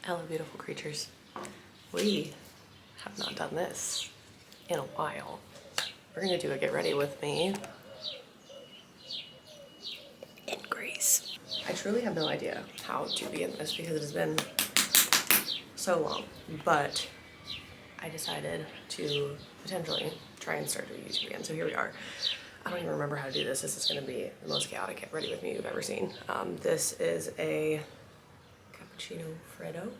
Hello, beautiful creatures. We have not done this in a while. We're gonna do a get ready with me in Greece. I truly have no idea how to begin this because it has been so long, but I decided to potentially try and start doing YouTube again. So here we are. I don't even remember how to do this. This is gonna be the most chaotic get ready with me you've ever seen. This is a cappuccino freddo,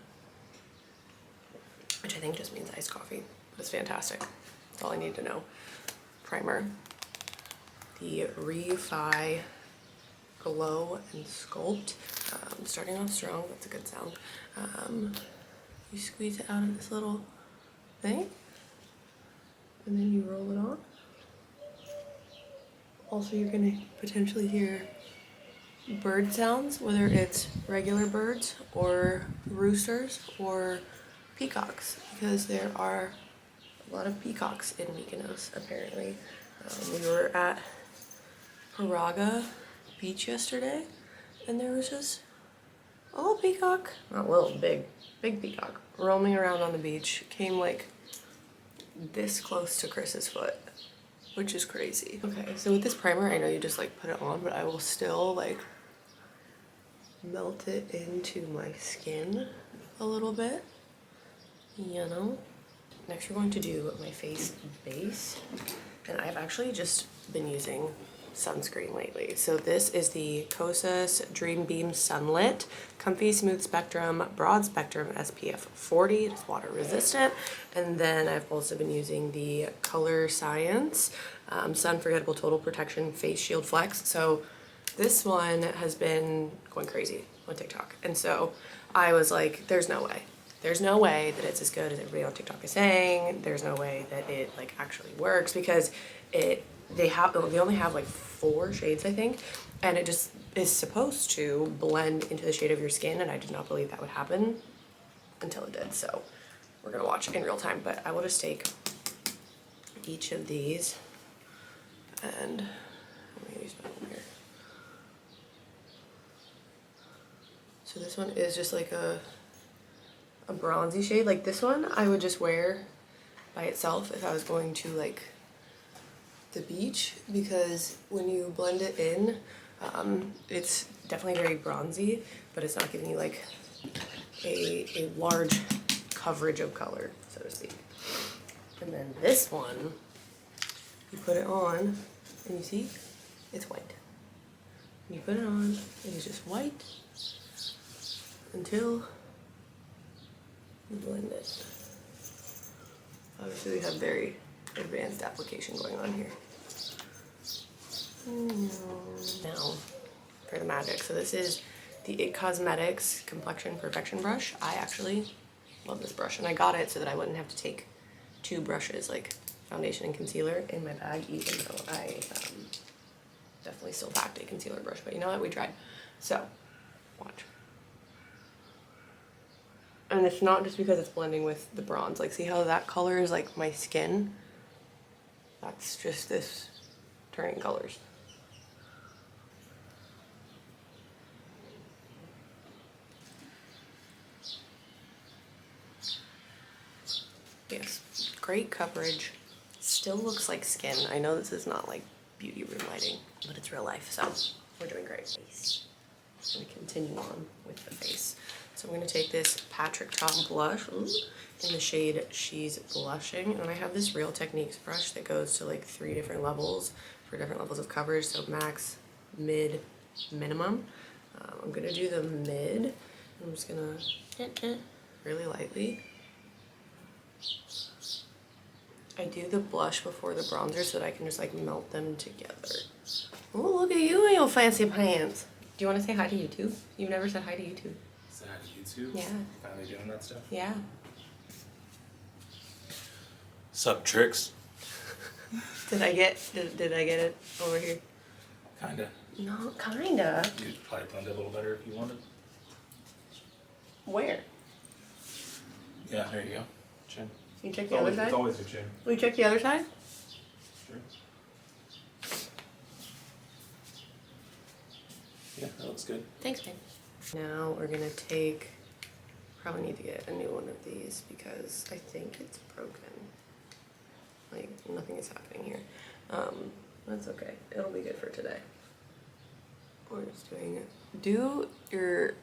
which I think just means iced coffee, but it's fantastic. That's all I need to know. Primer, the Refi Glow and Sculpt. Starting off strong, that's a good sound. You squeeze it out of this little thing, and then you roll it on. Also, you're gonna potentially hear bird sounds, whether it's regular birds or roosters or peacocks, because there are a lot of peacocks in Mykonos, apparently. We were at Paraga Beach yesterday, and there was just a little peacock, not little, big peacock, roaming around on the beach. Came like this close to Chris's foot, which is crazy. Okay, so with this primer, I know you just like put it on, but I will still like melt it into my skin a little bit, you know? Next, we're going to do my face base, and I've actually just been using sunscreen lately. So this is the Kosas Dream Beam Sunlit Comfy Smooth Spectrum Broad Spectrum SPF 40. It's water resistant. And then I've also been using the Color Science Sun Forgettable Total Protection Face Shield Flex. So this one has been going crazy on TikTok, and so I was like, there's no way. There's no way that it's as good as everybody on TikTok is saying. There's no way that it like actually works, because they only have like 4 shades, I think, and it just is supposed to blend into the shade of your skin, and I did not believe that would happen until it did. So we're gonna watch in real time, but I will just take each of these and I'm gonna use my own here. So this one is just like a bronzy shade. Like this one I would just wear by itself if I was going to like the beach, because when you blend it in, it's definitely very bronzy, but it's not giving you like a large coverage of color, so to speak. And then this one, you put it on and you see it's white. You put it on and it's just white until you blend it. Obviously we have very advanced application going on here. Now for the magic. So this is the IT Cosmetics Complexion Perfection Brush. I actually love this brush, and I got it so that I wouldn't have to take 2 brushes, like foundation and concealer, in my bag, even though I definitely still packed a concealer brush. But you know what? We tried. So watch. And it's not just because it's blending with the bronze. Like, see how that color is like my skin? That's just this turning colors. Yes, great coverage. Still looks like skin. I know this is not like beauty room lighting, but it's real life, so we're doing great. I'm gonna continue on with the face. So I'm gonna take this Patrick Tom blush in the shade She's Blushing, and I have this Real Techniques brush that goes to like 3 different levels for different levels of coverage, so max, mid, minimum. I'm gonna do the mid. I'm just gonna really lightly. I do the blush before the bronzer so that I can just like melt them together. Oh, look at you in your fancy pants. Do you want to say hi to YouTube? You've never said hi to YouTube. Say hi to YouTube? Yeah. Finally doing that stuff? Yeah. Sup, tricks? Did I get it over here? Kinda. No, kinda. You'd probably blend it a little better if you wanted. Where? Yeah, there you go. Chin. You check the other side? It's always your chin. Will you check the other side? Sure. Yeah, that looks good. Thanks, babe. Now we're gonna take probably need to get a new one of these because I think it's broken. Like, nothing is happening here. That's okay. It'll be good for today. We're just doing it. Do your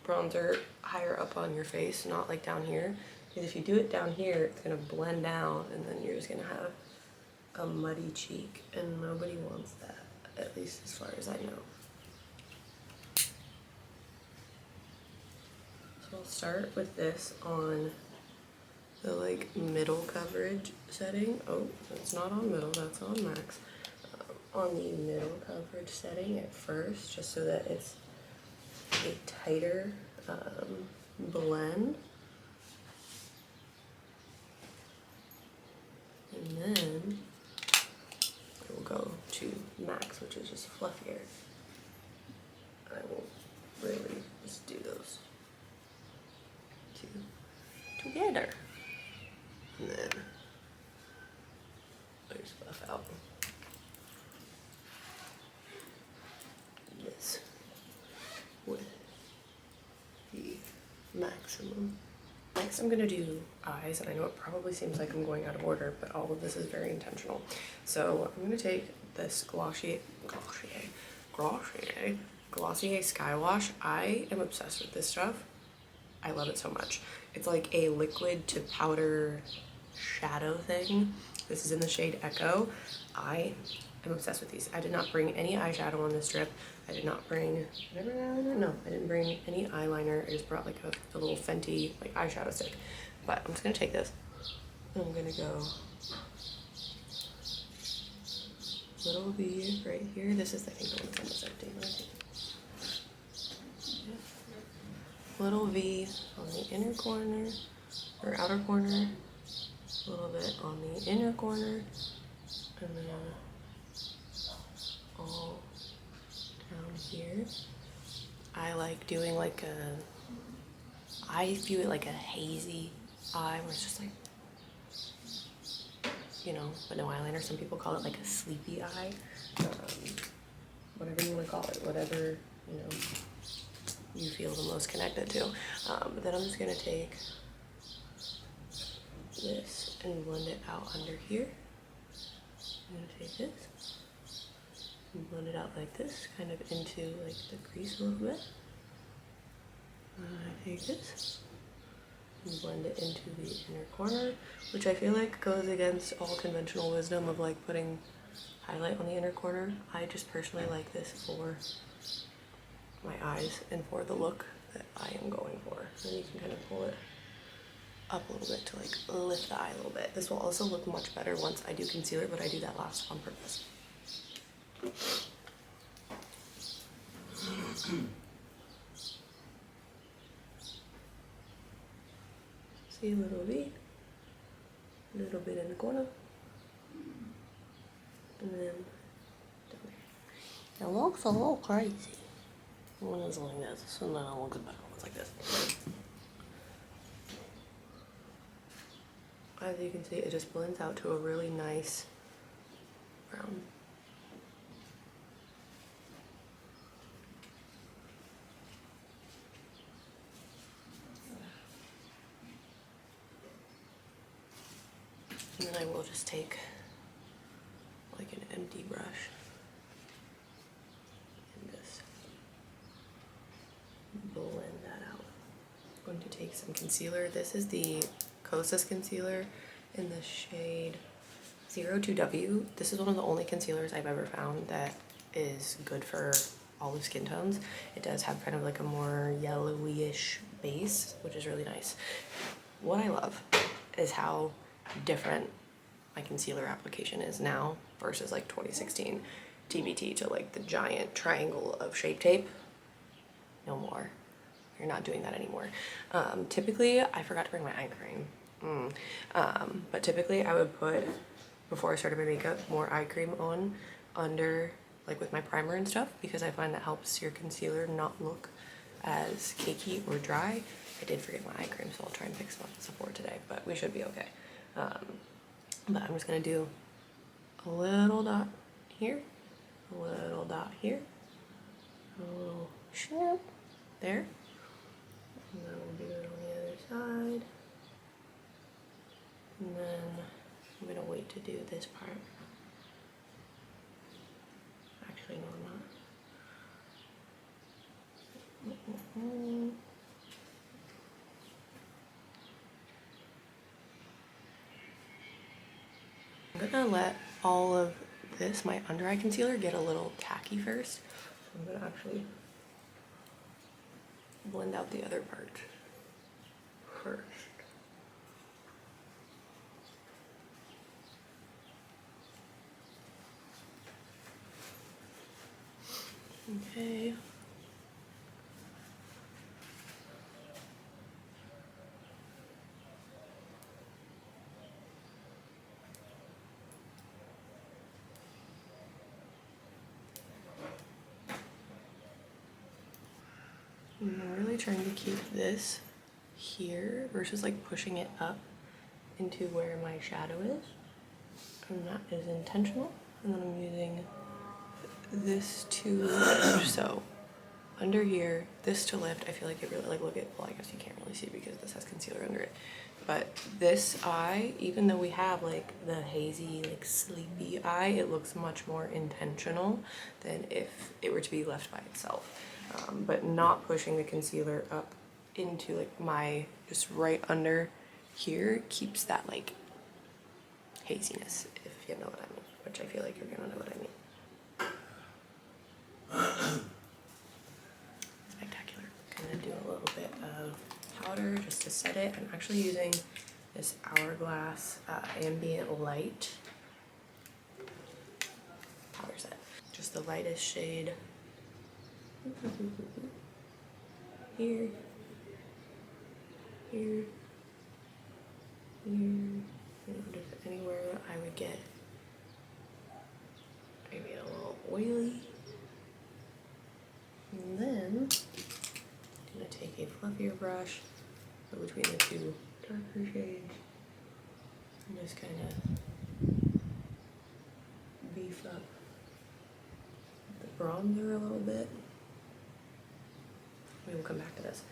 bronzer higher up on your face, not like down here. Because if you do it down here, it's gonna blend out and then you're just gonna have a muddy cheek, and nobody wants that, at least as far as I know. So I'll start with this on the like middle coverage setting. Oh, that's not on middle, that's on max. On the middle coverage setting at first, just so that it's a tighter blend. And then it will go to max, which is just fluffier. I will really just do those two together. And then I just buff out this with the maximum. Next I'm gonna do eyes, and I know it probably seems like I'm going out of order, but all of this is very intentional. So I'm gonna take this Glossier Sky Wash. I am obsessed with this stuff. I love it so much. It's like a liquid to powder shadow thing. This is in the shade Echo. I am obsessed with these. I did not bring any eyeshadow on this trip. I did not bring, did I bring eyeliner? No, I didn't bring any eyeliner. I just brought like a little Fenty like eyeshadow stick. But I'm just gonna take this and I'm gonna go little V right here. This is, I think, the one that's almost empty. Little V on the inner corner, or outer corner, a little bit on the inner corner, and then all down here. I like doing like I view it like a hazy eye, where it's just like, you know, but no eyeliner. Some people call it like a sleepy eye. Whatever you want to call it, whatever, you know, you feel the most connected to. But then I'm just gonna take this and blend it out under here. I'm gonna take this and blend it out like this, kind of into like the crease a little bit. I take this and blend it into the inner corner, which I feel like goes against all conventional wisdom of like putting highlight on the inner corner. I just personally like this for my eyes and for the look that I am going for. And you can kind of pull it up a little bit to like lift the eye a little bit. This will also look much better once I do concealer, but I do that last on purpose. See, a little V, a little bit in the corner, and then down there. It looks a little crazy when it's like this, and then it looks better when it's like this. As you can see, it just blends out to a really nice brown. And then I will just take like an empty brush and just blend that out. I'm going to take some concealer. This is the Kosas concealer in the shade 02W. This is one of the only concealers I've ever found that is good for olive skin tones. It does have kind of like a more yellowish base, which is really nice. What I love is how different my concealer application is now versus like 2016 TBT to like the giant triangle of Shape Tape. No more. You're not doing that anymore. Typically, I forgot to bring my eye cream. But typically I would put, before I started my makeup, more eye cream on under, like with my primer and stuff, because I find that helps your concealer not look as cakey or dry. I did forget my eye cream, so I'll try and pick some up at Sephora today, but we should be okay. But I'm just gonna do a little dot here, a little dot here, a little snap there, and then we'll do it on the other this part. Actually, no, I'm not. I'm gonna let all of this, my under eye concealer, get a little tacky first. So I'm gonna actually blend out the other part first. Okay. I'm really trying to keep this here versus like pushing it up into where my shadow is. And that is intentional. And then I'm using this to lift. So under here, this to lift, I feel like it really, like, look at, well, I guess you can't really see because this has concealer under it. But this eye, even though we have like the hazy, like sleepy eye, it looks much more intentional than if it were to be left by itself. But not pushing the concealer up into like my, just right under here keeps that like haziness, if you know what I mean, which I feel like you're gonna know what I mean. Spectacular. I'm gonna do a little bit of powder just to set it. I'm actually using this Hourglass Ambient Light powder set. Just the lightest shade. Here. Here. Here. Just anywhere I would get maybe a little oily. And then I'm gonna take a fluffier brush, go between the two darker shades, and just kind of beef up the bronzer a little bit. We will come back to this.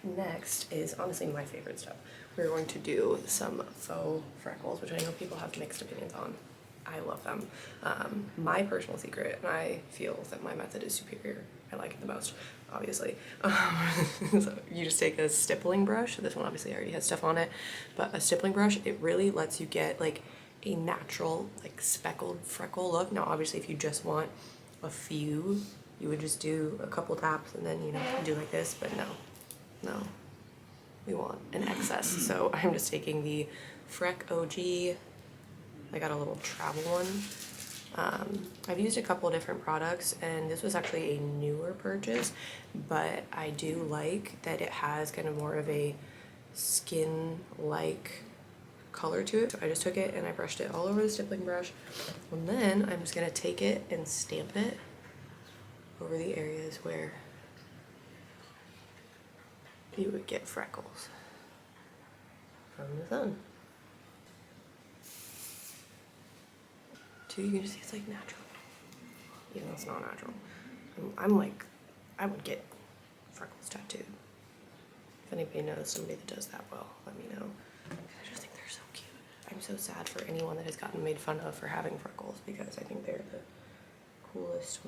Next is honestly my favorite stuff. We're going to do some faux freckles, which I know people have mixed opinions on. I love them. My personal secret, and I feel that my method is superior. I like it the most, obviously. So you just take a stippling brush. This one obviously already has stuff on it, but a stippling brush, it really lets you get like a natural, like speckled freckle look. Now, obviously, if you just want a few, you would just do a couple taps and then, you know, do like this, but no, we want an excess. So I'm just taking the Freck OG. I got a little travel one. I've used a couple different products, and this was actually a newer purchase, but I do like that it has kind of more of a skin-like color to it. So I just took it and I brushed it all over the stippling brush, and then I'm just gonna take it and stamp it over the areas where you would get freckles from the sun. Too, you can just see it's like natural. Even though it's not natural. I'm like, I would get freckles tattooed. If anybody knows somebody that does that well, let me know. I just think they're so cute. I'm so sad for anyone that has gotten made fun of for having freckles, because I think they're the coolest,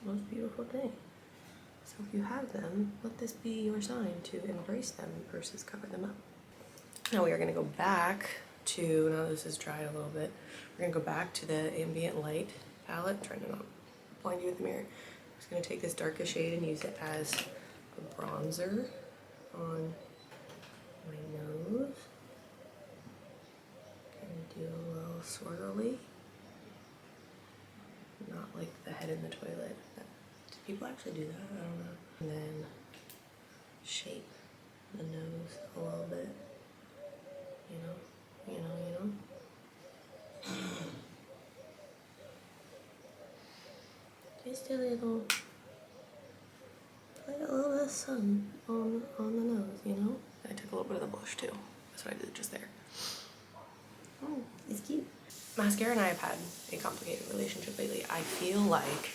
most beautiful thing. So if you have them, let this be your sign to embrace them versus cover them up. Now we are gonna go back to, now this is dried a little bit, we're gonna go back to the Ambient Light palette. I'm trying to not blind you with the mirror. I'm just gonna take this darkest shade and use it as a bronzer on my nose. Gonna do a little swirly. Not like the head in the toilet. Do people actually do that? I don't know. And then shape the nose a little bit. You know. Just a little bit of sun on the nose, you know? I took a little bit of the blush too. That's what I did just there. Oh, it's cute. Mascara and I have had a complicated relationship lately. I feel like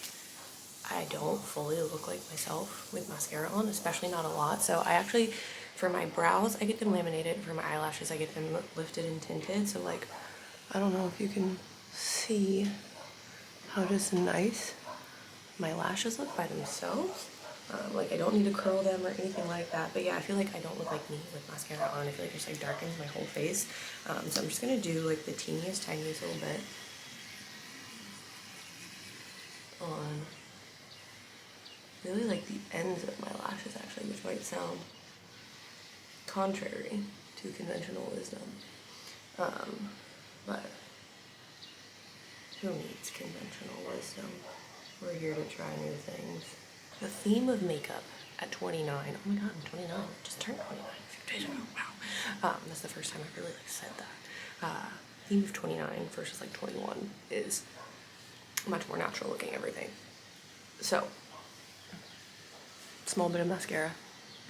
I don't fully look like myself with mascara on, especially not a lot. So I actually, for my brows, I get them laminated. For my eyelashes, I get them lifted and tinted. So like, I don't know if you can see how just nice my lashes look by themselves. Like I don't need to curl them or anything like that, but yeah, I feel like I don't look like me with mascara on. I feel like it just like darkens my whole face. So I'm just gonna do like the teeniest, tiniest little bit on really like the ends of my lashes actually, which might sound contrary to conventional wisdom. But who needs conventional wisdom? We're here to try new things. The theme of makeup at 29, oh my god, I'm 29, just turned 29 a few days ago, wow. That's the first time I've really like said that. Theme of 29 versus like 21 is much more natural looking everything. So, small bit of mascara,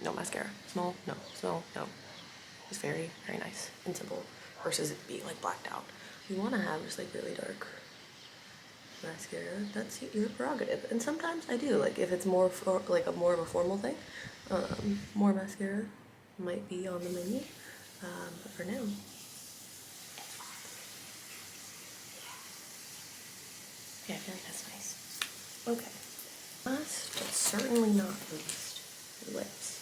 no mascara, small, no, small, no. It's very, very nice and simple versus it being like blacked out. You want to have just like really dark mascara, that's your prerogative. And sometimes I do, like if it's more for like a more of a formal thing, more mascara might be on the menu. But for now, yeah, I feel like that's nice. Okay, last but certainly not least, lips.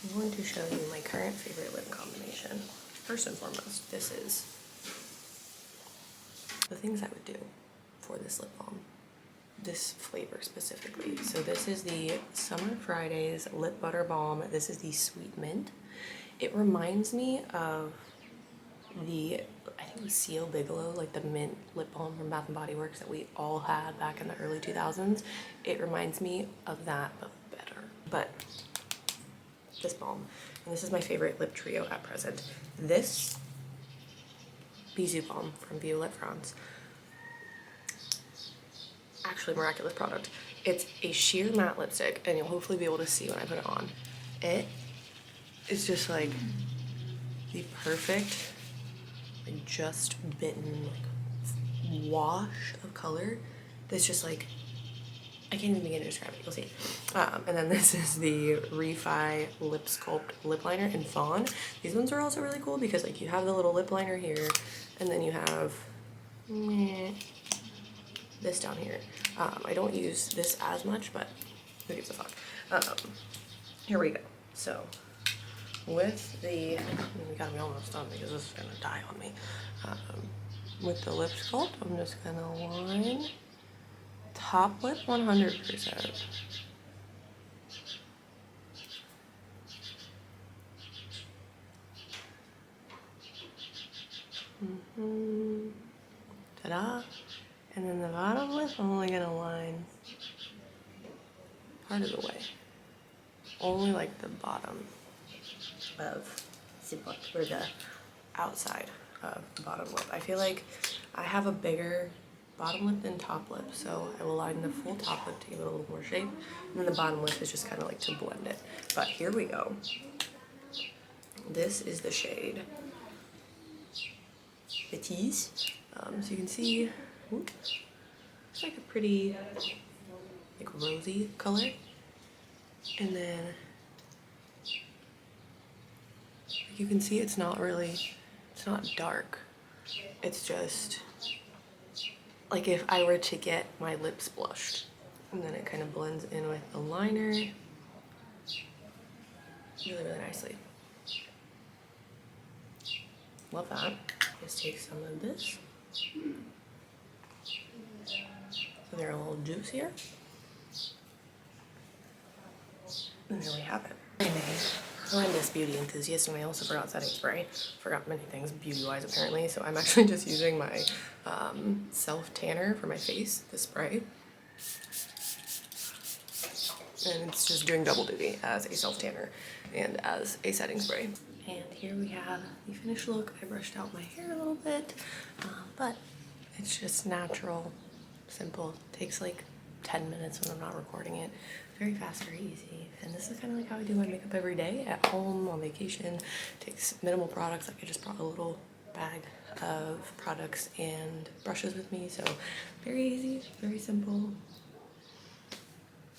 I'm going to show you my current favorite lip combination. First and foremost, this is the things I would do for this lip balm, this flavor specifically. So this is the Summer Fridays Lip Butter Balm. This is the Sweet Mint. It reminds me of the, I think it was Seal Bigelow, like the mint lip balm from Bath & Body Works that we all had back in the early 2000s. It reminds me of that, but better. But this balm, and this is my favorite lip trio at present. This Bisou Balm from Violette France, actually miraculous product. It's a sheer matte lipstick, and you'll hopefully be able to see when I put it on. It is just like the perfect, like, just bitten like wash of color. That's just like, I can't even begin to describe it. You'll see. And then this is the Refi Lip Sculpt Lip Liner in Fawn. These ones are also really cool because like you have the little lip liner here, and then you have this down here. I don't use this as much, but who gives a fuck? Here we go. So with the, we gotta be almost done because this is gonna die on me. With the lip sculpt, I'm just gonna line top lip 100%. Ta-da! And then the bottom lip, I'm only gonna line part of the way. Only like the bottom of the book, or the outside of the bottom lip. I feel like I have a bigger bottom lip than top lip, so I will line the full top lip to give it a little more shape, and then the bottom lip is just kind of like to blend it. But here we go. This is the shade Betise. So you can see, it's like a pretty like rosy color, and then you can see it's not dark. It's just like if I were to get my lips blushed, and then it kind of blends in with the liner really, really nicely. Love that. Just take some of this. So they're a little juicier. And there we have it. I'm a horrendous beauty enthusiast, and I also forgot setting spray. Forgot many things beauty-wise apparently, so I'm actually just using my self-tanner for my face, the spray. And it's just doing double duty as a self-tanner and as a setting spray. And here we have the finished look. I brushed out my hair a little bit, but it's just natural, simple. Takes like 10 minutes when I'm not recording it. Very fast, very easy. And this is kind of like how I do my makeup every day, at home, on vacation. Takes minimal products. Like I just brought a little bag of products and brushes with me. So very easy, very simple.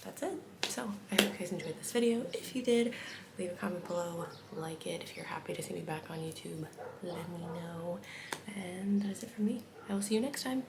That's it. So I hope you guys enjoyed this video. If you did, leave a comment below, like it. If you're happy to see me back on YouTube, let me know. And that is it from me. I will see you next time.